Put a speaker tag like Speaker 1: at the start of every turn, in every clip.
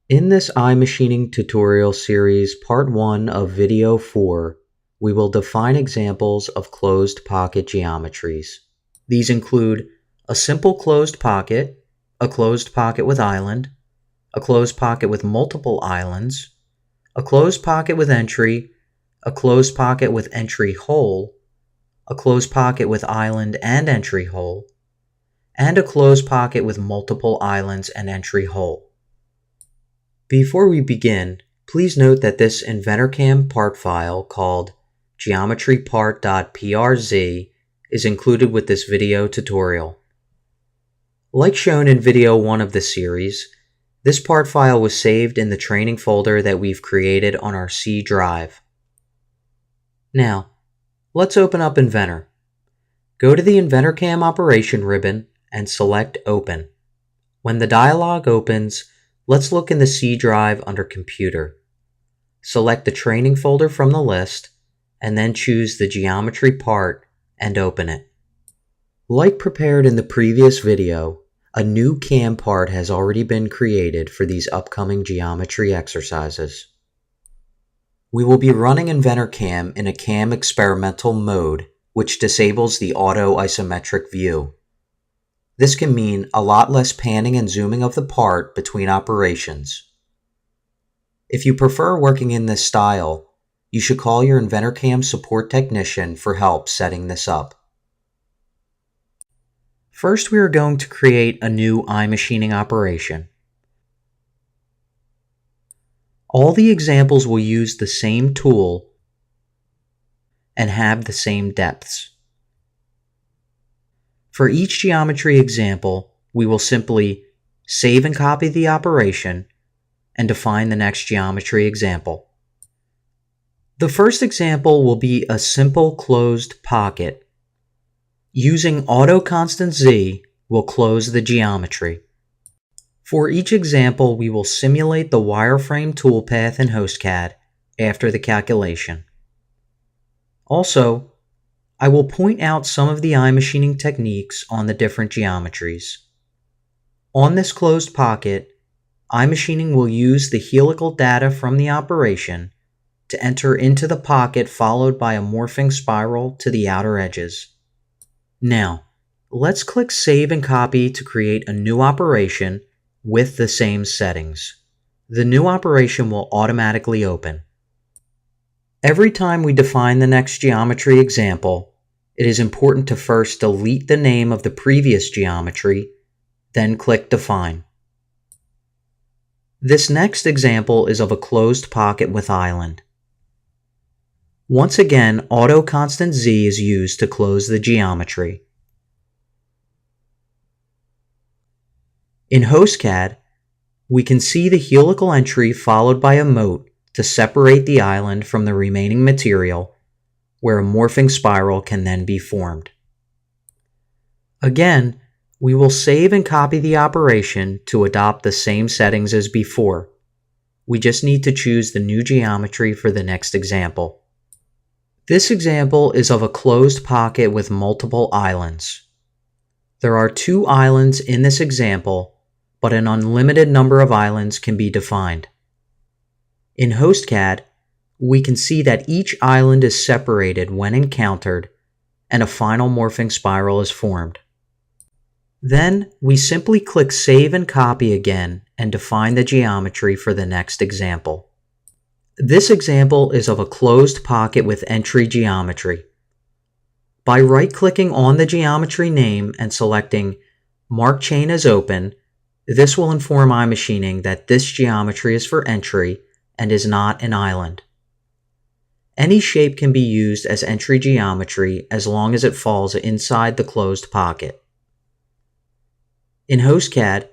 Speaker 1: In this iMachining tutorial series, part 1 of video 4, we will define examples of closed pocket geometries. These include a simple closed pocket, a closed pocket with island, a closed pocket with multiple islands, a closed pocket with entry, a closed pocket with entry hole, a closed pocket with island and entry hole, and a closed pocket with multiple islands and entry hole. Before we begin, please note that this InventorCAM part file called geometrypart.prz is included with this video tutorial. Like shown in video 1 of the series, this part file was saved in the training folder that we've created on our C drive. Now, let's open up Inventor. Go to the InventorCAM operation ribbon and select Open. When the dialog opens, let's look in the C drive under Computer. Select the training folder from the list, and then choose the geometry part and open it. Like prepared in the previous video, a new CAM part has already been created for these upcoming geometry exercises. We will be running InventorCAM in a CAM experimental mode, which disables the auto isometric view. This can mean a lot less panning and zooming of the part between operations. If you prefer working in this style, you should call your InventorCAM support technician for help setting this up. First, we are going to create a new iMachining operation. All the examples will use the same tool and have the same depths. For each geometry example, we will simply save and copy the operation and define the next geometry example. The first example will be a simple closed pocket. Using auto constant Z will close the geometry. For each example, we will simulate the wireframe toolpath in HostCAD after the calculation. Also, I will point out some of the iMachining techniques on the different geometries. On this closed pocket, iMachining will use the helical data from the operation to enter into the pocket, followed by a morphing spiral to the outer edges. Now, let's click Save and Copy to create a new operation with the same settings. The new operation will automatically open. Every time we define the next geometry example, it is important to first delete the name of the previous geometry, then click Define. This next example is of a closed pocket with island. Once again, auto constant Z is used to close the geometry. In HostCAD, we can see the helical entry followed by a moat to separate the island from the remaining material, where a morphing spiral can then be formed. Again, we will save and copy the operation to adopt the same settings as before. We just need to choose the new geometry for the next example. This example is of a closed pocket with multiple islands. There are 2 islands in this example, but an unlimited number of islands can be defined. In HostCAD, we can see that each island is separated when encountered, and a final morphing spiral is formed. Then, we simply click Save and Copy again and define the geometry for the next example. This example is of a closed pocket with entry geometry. By right-clicking on the geometry name and selecting Mark Chain as Open, this will inform iMachining that this geometry is for entry and is not an island. Any shape can be used as entry geometry as long as it falls inside the closed pocket. In HostCAD,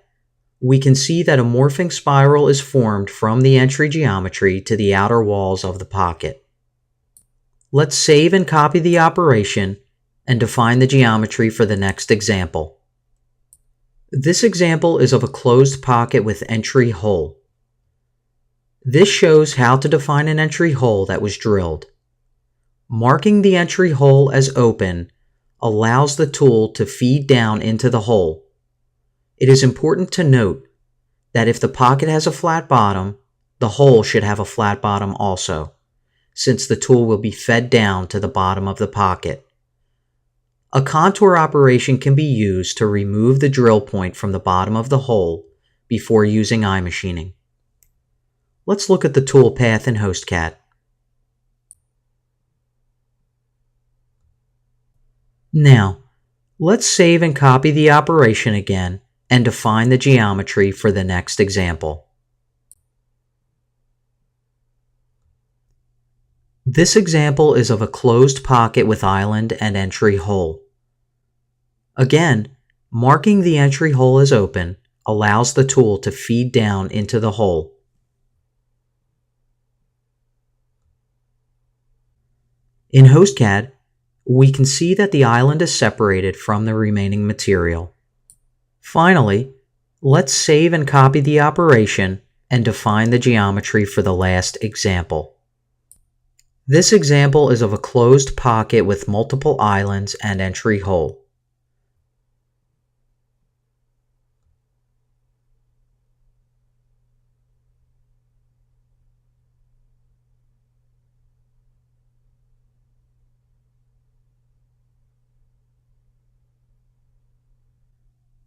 Speaker 1: we can see that a morphing spiral is formed from the entry geometry to the outer walls of the pocket. Let's save and copy the operation and define the geometry for the next example. This example is of a closed pocket with entry hole. This shows how to define an entry hole that was drilled. Marking the entry hole as open allows the tool to feed down into the hole. It is important to note that if the pocket has a flat bottom, the hole should have a flat bottom also, since the tool will be fed down to the bottom of the pocket. A contour operation can be used to remove the drill point from the bottom of the hole before using iMachining. Let's look at the tool path in HostCAD. Now, let's save and copy the operation again and define the geometry for the next example. This example is of a closed pocket with island and entry hole. Again, marking the entry hole as open allows the tool to feed down into the hole. In HostCAD, we can see that the island is separated from the remaining material. Finally, let's save and copy the operation and define the geometry for the last example. This example is of a closed pocket with multiple islands and entry hole.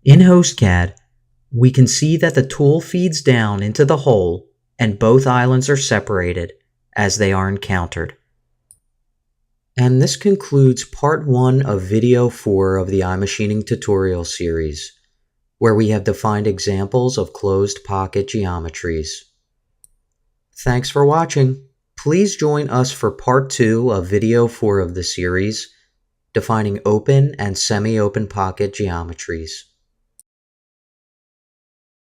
Speaker 1: In HostCAD, we can see that the tool feeds down into the hole and both islands are separated as they are encountered. And this concludes part 1 of video 4 of the iMachining tutorial series, where we have defined examples of closed pocket geometries. Thanks for watching. Please join us for part 2 of video 4 of the series, defining open and semi-open pocket geometries.